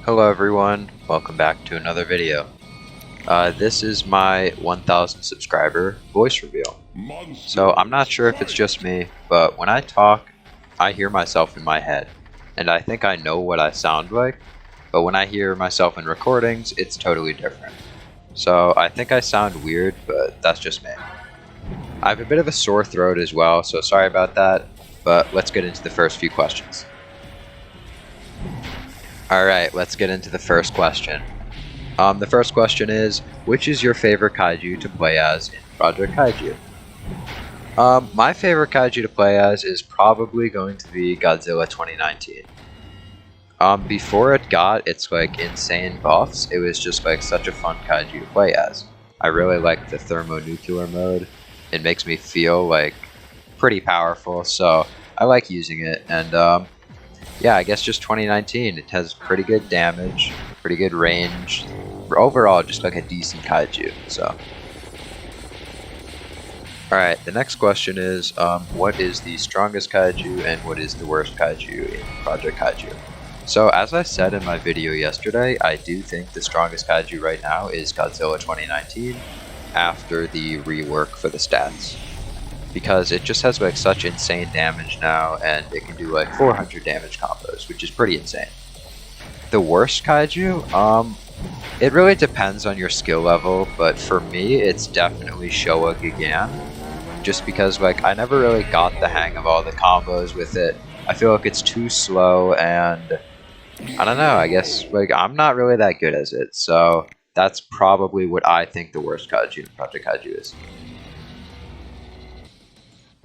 Hello everyone, welcome back to another video. This is my 1000 subscriber voice reveal. So I'm not sure if it's just me, but when I talk, I hear myself in my head, and I think I know what I sound like, but when I hear myself in recordings, it's totally different. So I think I sound weird, but that's just me. I have a bit of a sore throat as well, so sorry about that, but let's get into the first few questions. Alright, let's get into the first question. The first question is, which is your favorite kaiju to play as in Project Kaiju? My favorite kaiju to play as is probably going to be Godzilla 2019. Before it got its insane buffs, it was just such a fun kaiju to play as. I really like the thermonuclear mode. It makes me feel pretty powerful, so I like using it, and yeah, I guess just 2019. It has pretty good damage, pretty good range. Overall, just a decent kaiju. So, alright, the next question is, what is the strongest kaiju and what is the worst kaiju in Project Kaiju? So, as I said in my video yesterday, I do think the strongest kaiju right now is Godzilla 2019 after the rework for the stats. Because it just has such insane damage now, and it can do 400 damage combos, which is pretty insane. The worst kaiju, it really depends on your skill level, but for me, it's definitely Showa Gigan. Just because I never really got the hang of all the combos with it. I feel like it's too slow, and I don't know. I guess I'm not really that good as it, so that's probably what I think the worst kaiju in Project Kaiju is.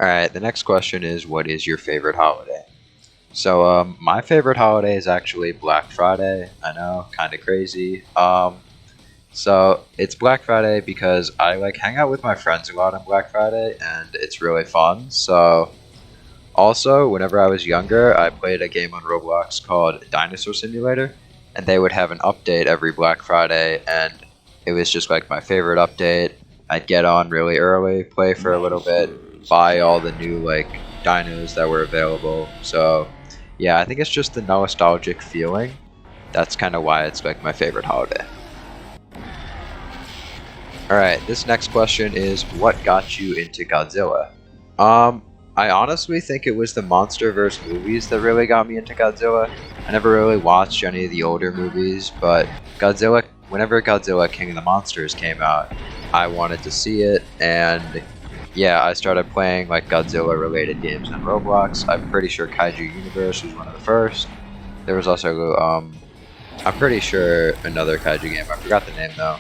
Alright, the next question is, what is your favorite holiday? So, my favorite holiday is actually Black Friday. I know, kind of crazy. So, it's Black Friday because I hang out with my friends a lot on Black Friday, and it's really fun. So, also, whenever I was younger, I played a game on Roblox called Dinosaur Simulator, and they would have an update every Black Friday, and it was just my favorite update. I'd get on really early, play for a little bit, buy all the new dinos that were available. So yeah, I think it's just the nostalgic feeling. That's kind of why it's my favorite holiday. Alright, this next question is, what got you into Godzilla? I honestly think it was the Monsterverse movies that really got me into Godzilla. I never really watched any of the older movies, but whenever Godzilla King of the Monsters came out, I wanted to see it, and yeah, I started playing Godzilla related games on Roblox. I'm pretty sure Kaiju Universe was one of the first. There was also I'm pretty sure another Kaiju game. I forgot the name though.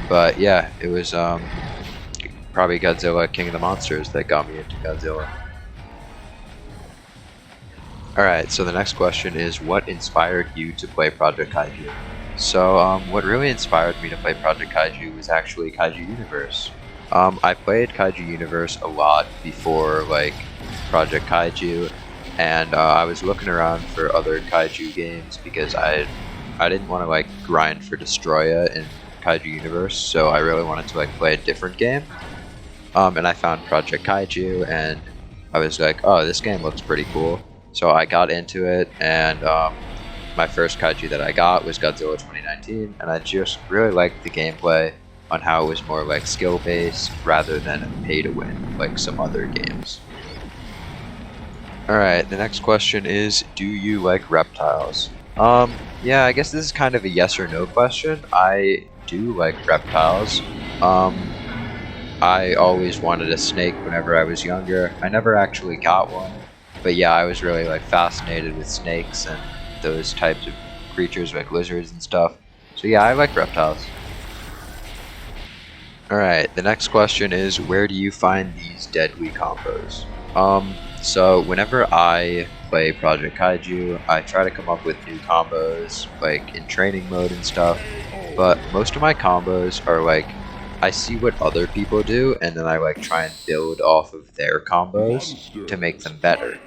But yeah, it was probably Godzilla King of the Monsters that got me into Godzilla. Alright, so the next question is, what inspired you to play Project Kaiju? So what really inspired me to play Project Kaiju was actually Kaiju Universe. I played Kaiju Universe a lot before Project Kaiju, and I was looking around for other Kaiju games because I didn't want to grind for Destroya in Kaiju Universe, so I really wanted to play a different game. And I found Project Kaiju, and I was oh, this game looks pretty cool. So I got into it, and my first Kaiju that I got was Godzilla 2019, and I just really liked the gameplay on how it was more skill based rather than pay to win like some other games. Alright, the next question is, do you like reptiles? Yeah, I guess this is kind of a yes or no question. I do like reptiles. I always wanted a snake whenever I was younger. I never actually got one, but yeah, I was really fascinated with snakes and those types of creatures like lizards and stuff. So yeah, I like reptiles. Alright, the next question is, where do you find these deadly combos? So whenever I play Project Kaiju, I try to come up with new combos, in training mode and stuff, but most of my combos are I see what other people do, and then I try and build off of their combos to make them better.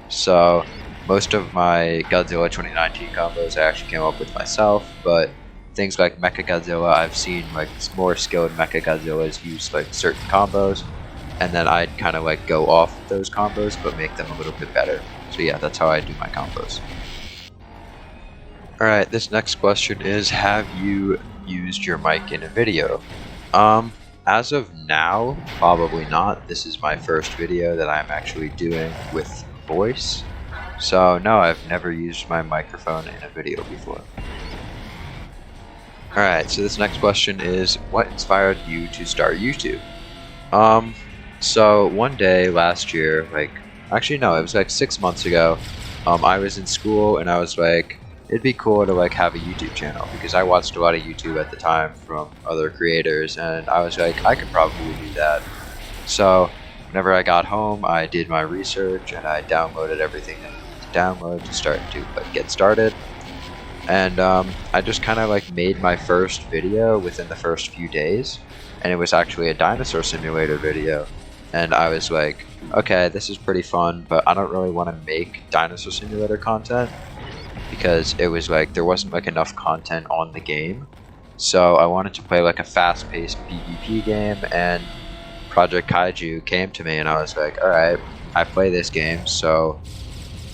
So most of my Godzilla 2019 combos I actually came up with myself, but things like Mechagodzilla, I've seen more skilled Mechagodzillas use certain combos, and then I'd kind of go off those combos but make them a little bit better. So yeah, that's how I do my combos. Alright, this next question is, have you used your mic in a video? Um, as of now, probably not. This is my first video that I'm actually doing with voice. So no, I've never used my microphone in a video before. Alright, so this next question is, what inspired you to start YouTube? So one day last year, actually no, it was like 6 months ago, I was in school and I was like, it'd be cool to like have a YouTube channel because I watched a lot of YouTube at the time from other creators, and I was like, I could probably do that. So whenever I got home, I did my research and I downloaded everything I needed to download to start to get started. And I just kind of like made my first video within the first few days, and it was actually a dinosaur simulator video. And I was like, okay, this is pretty fun, but I don't really want to make dinosaur simulator content because it was like there wasn't like enough content on the game. So I wanted to play like a fast-paced PvP game, and Project Kaiju came to me and I was like, alright, I play this game, so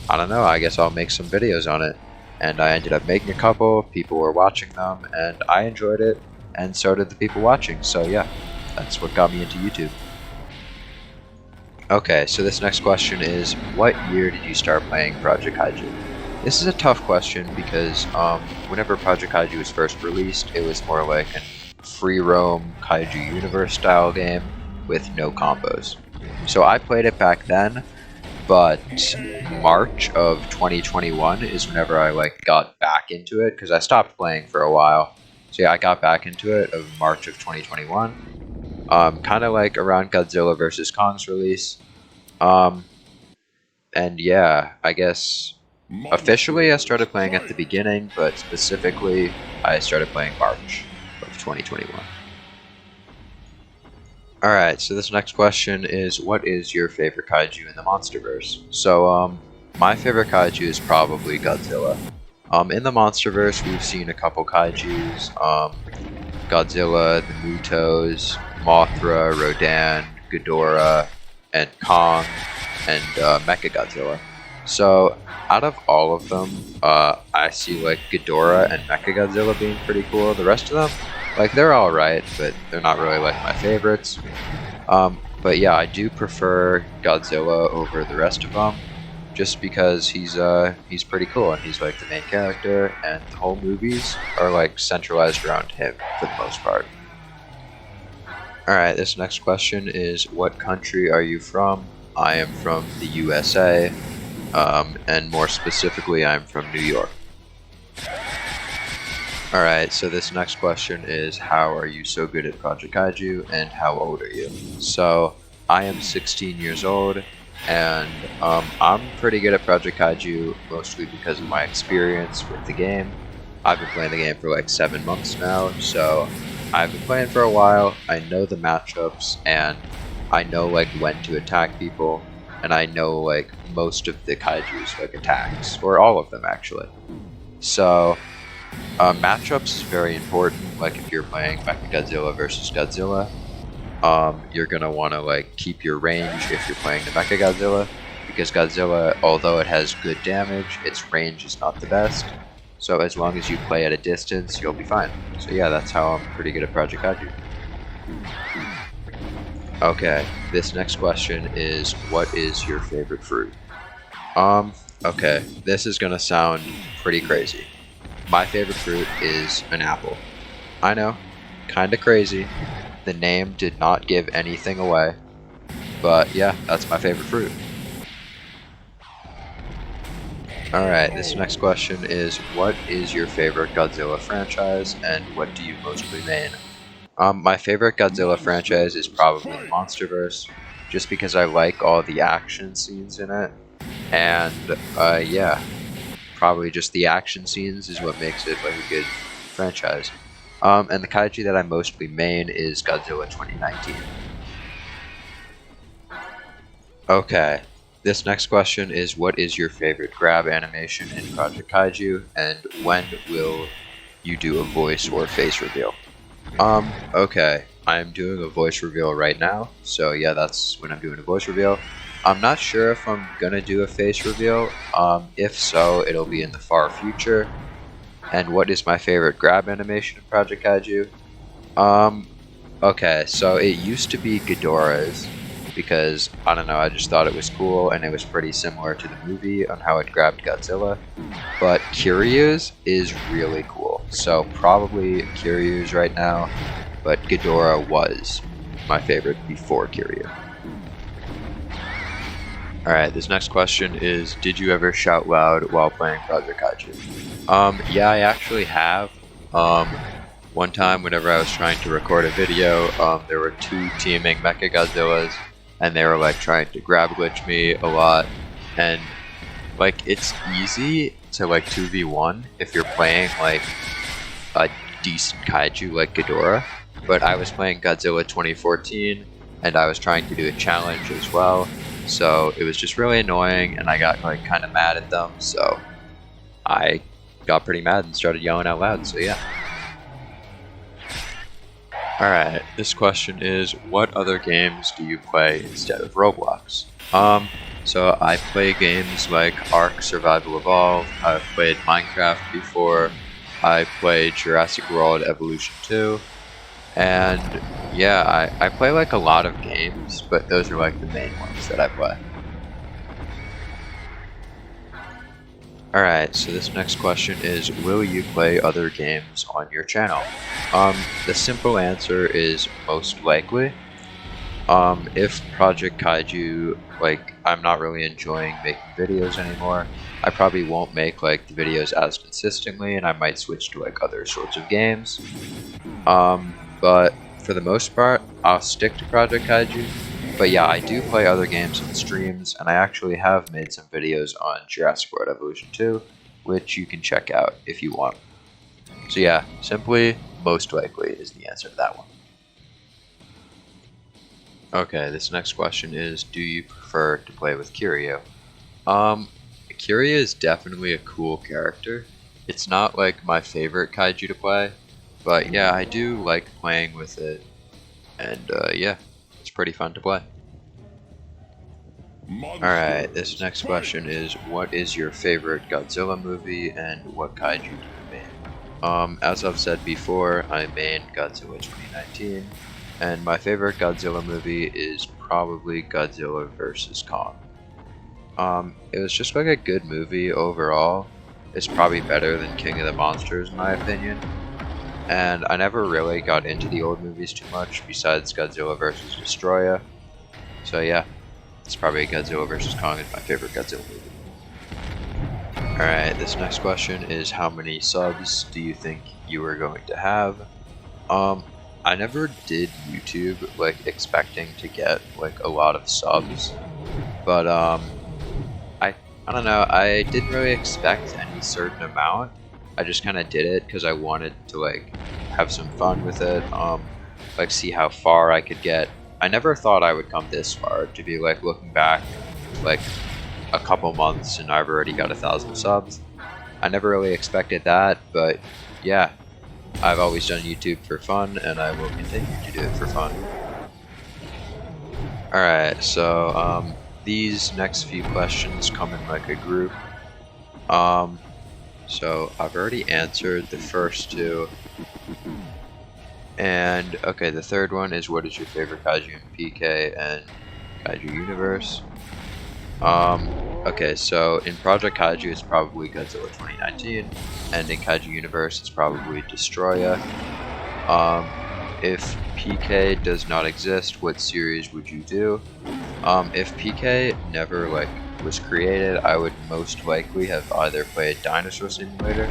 I don't know, I guess I'll make some videos on it. And I ended up making a couple, people were watching them, and I enjoyed it, and so did the people watching. So yeah, that's what got me into YouTube. Okay, so this next question is, what year did you start playing Project Kaiju? This is a tough question because whenever Project Kaiju was first released, it was more like a free roam Kaiju universe style game with no combos. So I played it back then, but March of 2021 is whenever I like got back into it because I stopped playing for a while. So yeah, I got back into it of March of 2021, kind of like around Godzilla vs. Kong's release. And yeah, I guess officially I started playing at the beginning, but specifically I started playing March of 2021. Alright, so this next question is, what is your favorite kaiju in the Monsterverse? So, my favorite kaiju is probably Godzilla. In the Monsterverse, we've seen a couple kaijus, Godzilla, the Mutos, Mothra, Rodan, Ghidorah, and Kong, and Mechagodzilla. So, out of all of them, I see like Ghidorah and Mechagodzilla being pretty cool. The rest of them, like, they're alright, but they're not really like my favorites. But yeah, I do prefer Godzilla over the rest of them, just because he's pretty cool and he's like the main character, and the whole movies are like centralized around him for the most part. Alright, this next question is, what country are you from? I am from the USA, and more specifically, I'm from New York. Alright, so this next question is, how are you so good at Project Kaiju, and how old are you? So, I am 16 years old, and I'm pretty good at Project Kaiju, mostly because of my experience with the game. I've been playing the game for like 7 months now, so I've been playing for a while. I know the matchups, and I know like when to attack people, and I know like most of the Kaiju's like attacks, or all of them actually. So matchups is very important. Like if you're playing Mechagodzilla versus Godzilla, you're gonna want to like keep your range if you're playing the Mechagodzilla, because Godzilla, although it has good damage, its range is not the best. So as long as you play at a distance, you'll be fine. So yeah, that's how I'm pretty good at Project Kaiju. Okay, this next question is, what is your favorite fruit? Okay, this is gonna sound pretty crazy. My favorite fruit is an apple. I know, kinda crazy. The name did not give anything away, but yeah, that's my favorite fruit. Alright, this next question is, what is your favorite Godzilla franchise, and what do you mostly main? My favorite Godzilla franchise is probably the Monsterverse, just because I like all the action scenes in it, and yeah, probably just the action scenes is what makes it like a good franchise. And the kaiju that I mostly main is Godzilla 2019. Okay, this next question is, what is your favorite grab animation in Project Kaiju, and when will you do a voice or face reveal? Okay, I'm doing a voice reveal right now, so yeah, that's when I'm doing a voice reveal. I'm not sure if I'm gonna do a face reveal. If so, it'll be in the far future. And what is my favorite grab animation in Project Kaiju? Okay, so it used to be Ghidorah's, because, I don't know, I just thought it was cool, and it was pretty similar to the movie on how it grabbed Godzilla. But Kiryu's is really cool, so probably Kiryu's right now, but Ghidorah was my favorite before Kiryu. Alright, this next question is, did you ever shout loud while playing Project Kaiju? Yeah, I actually have. One time, whenever I was trying to record a video, there were two teaming Mechagodzillas, and they were like trying to grab glitch me a lot. And like, it's easy to like 2v1 if you're playing like a decent kaiju like Ghidorah. But I was playing Godzilla 2014, and I was trying to do a challenge as well. So it was just really annoying, and I got like kind of mad at them. So I got pretty mad and started yelling out loud. So yeah. Alright, this question is, what other games do you play instead of Roblox? So I play games like Ark Survival Evolved, I've played Minecraft before, I played Jurassic World Evolution 2, and yeah, I play like a lot of games, but those are like the main ones that I play. Alright, so this next question is, will you play other games on your channel? The simple answer is most likely. If Project Kaiju, like, I'm not really enjoying making videos anymore, I probably won't make like the videos as consistently, and I might switch to like other sorts of games. But for the most part, I'll stick to Project Kaiju. But yeah, I do play other games on streams, and I actually have made some videos on Jurassic World Evolution 2, which you can check out if you want. So yeah, simply, most likely is the answer to that one. Okay, this next question is, do you prefer to play with Kiryu? Kiryu is definitely a cool character. It's not like my favorite kaiju to play, but yeah, I do like playing with it, and yeah, it's pretty fun to play. Alright, this next question is, what is your favorite Godzilla movie and what kaiju do you main? As I've said before, I main Godzilla 2019, and my favorite Godzilla movie is probably Godzilla vs. Kong. It was just like a good movie overall. It's probably better than King of the Monsters in my opinion. And I never really got into the old movies too much besides Godzilla vs. Destroyer. So yeah, it's probably Godzilla vs. Kong is my favorite Godzilla movie. Alright, this next question is, how many subs do you think you are going to have? I never did YouTube like expecting to get like a lot of subs, but I don't know, I didn't really expect any certain amount. I just kind of did it because I wanted to like have some fun with it, like see how far I could get. I never thought I would come this far, to be like looking back like a couple months and I've already got 1,000 subs. I never really expected that, but yeah, I've always done YouTube for fun and I will continue to do it for fun. Alright, so these next few questions come in like a group. So I've already answered the first two. And okay, the third one is, what is your favorite kaiju in PK and Kaiju Universe? Okay, so in Project Kaiju it's probably Godzilla 2019, and in Kaiju Universe it's probably Destroyer. If PK does not exist, what series would you do? If PK never like was created, I would most likely have either played Dinosaur Simulator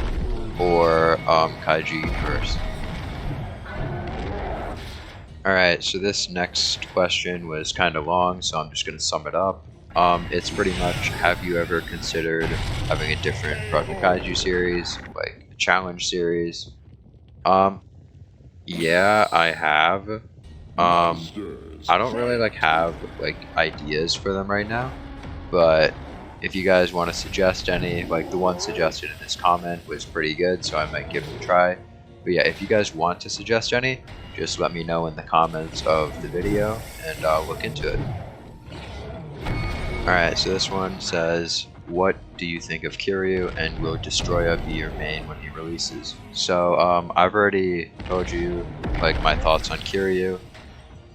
or Kaiju Universe. Alright, so this next question was kind of long, so I'm just going to sum it up. It's pretty much, have you ever considered having a different Project Kaiju series, like a challenge series? Yeah, I have. I don't really like have like ideas for them right now, but if you guys want to suggest any, like the one suggested in this comment was pretty good, so I might give it a try. But yeah, if you guys want to suggest any, just let me know in the comments of the video and I'll look into it. Alright, so this one says, what do you think of Kiryu, and will Destroya be your main when he releases? So I've already told you like my thoughts on Kiryu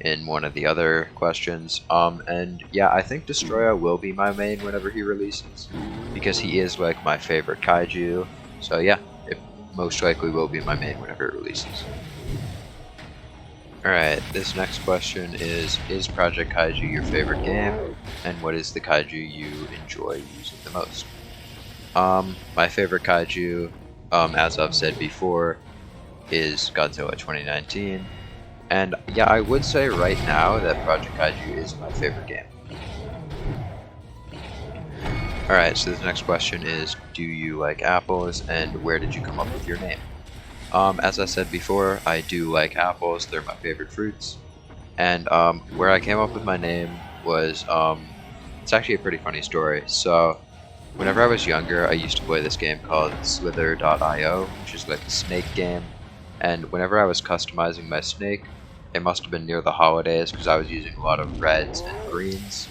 in one of the other questions. And yeah, I think Destroya will be my main whenever he releases, because he is like my favorite kaiju. So yeah, it most likely will be my main whenever it releases. Alright, this next question is Project Kaiju your favorite game, and what is the kaiju you enjoy using the most? My favorite kaiju, as I've said before, is Godzilla 2019. And yeah, I would say right now that Project Kaiju is my favorite game. Alright, so the next question is, do you like apples, and where did you come up with your name? As I said before, I do like apples, they're my favorite fruits. And where I came up with my name was, it's actually a pretty funny story. So, whenever I was younger, I used to play this game called Slither.io, which is like a snake game. And whenever I was customizing my snake, it must have been near the holidays because I was using a lot of reds and greens.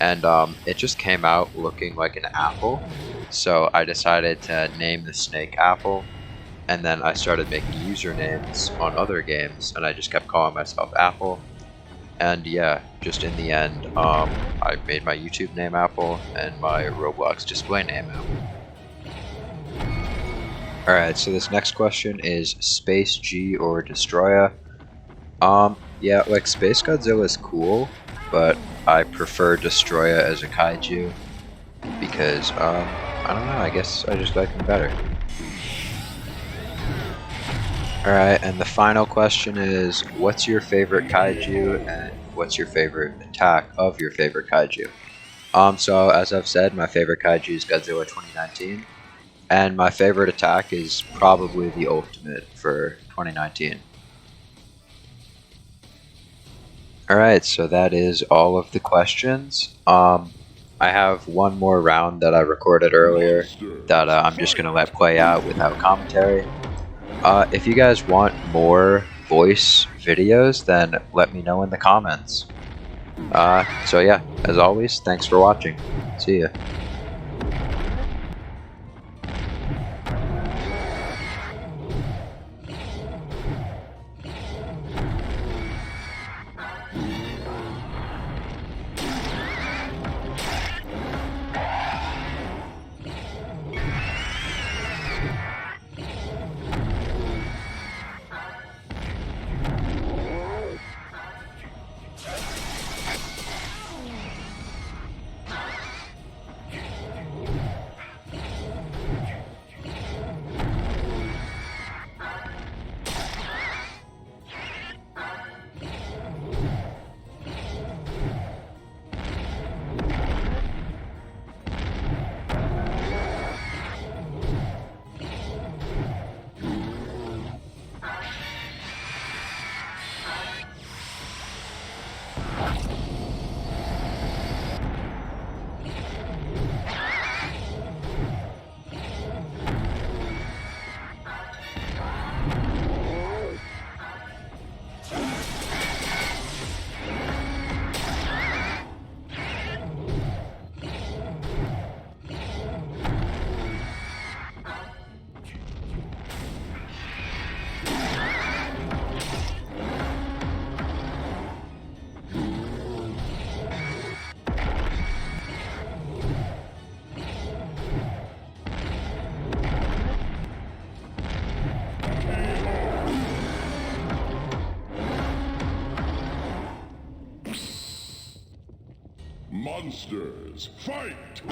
And it just came out looking like an apple. So I decided to name the snake Apple. And then I started making usernames on other games, and I just kept calling myself Apple. And yeah, just in the end, I made my YouTube name Apple and my Roblox display name Apple. Alright, so this next question is Space G or Destroya? Yeah, like Space Godzilla is cool, but I prefer Destroya as a kaiju because, I don't know, I guess I just like him better. Alright, and the final question is, what's your favorite kaiju, and what's your favorite attack of your favorite kaiju? So as I've said, my favorite kaiju is Godzilla 2019, and my favorite attack is probably the ultimate for 2019. Alright, so that is all of the questions. I have one more round that I recorded earlier that I'm just going to let play out without commentary. If you guys want more voice videos, then let me know in the comments. So yeah, as always, thanks for watching. See ya. Monsters, fight!